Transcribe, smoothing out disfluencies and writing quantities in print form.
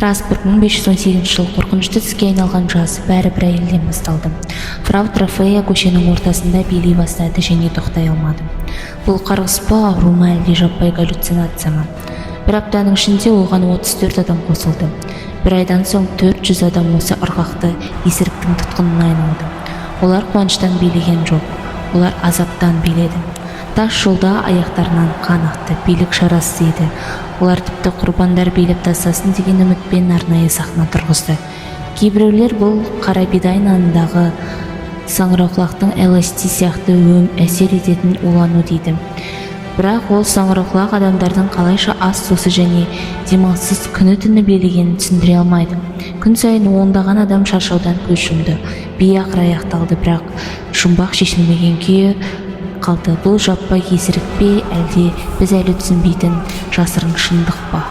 Страсбург 1518 жыл қорқынышты түске айналған жаз бәрі бір әйелден басталды. Фрау Трофея көшенің ортасында билей бастады және тоқтай алмады. Бұл қарғыс па, ауру ма, әлде жаппай галлюцинация ма? Бір аптаның ішінде оған 34 адам қосылды. Бір айдан соң 400 адам осы ырғақты есіріктің тұтқынына айналды. Олар қуаныштан билеген жоқ, олар азаптан биледі. Тас жолда аяқтарынан қан ақты, билік шарасыз еді. Олар тіпті құрбандар билеп тастасын деген үмітпен арнайы сахна тұрғызды. Кейбіреулер бұл Қарабидай нанындағы саңырауқұлақтың LSD сияқты әсер ететін улану дейді. Бірақ ол саңырауқұлақ адамдардың қалайша ас сосы және демалыссыз күні-түні билегенін түсіндіре алмайды. Күн сайын ондаған адам шаршаудан көз жұмды. Би ақыры аяқталды, бірақ жұмбақ шешілмеген күйі қалды. Бұл жаппай есірік пе, әлде біз әлі түсінбейтін жасырын шындық па?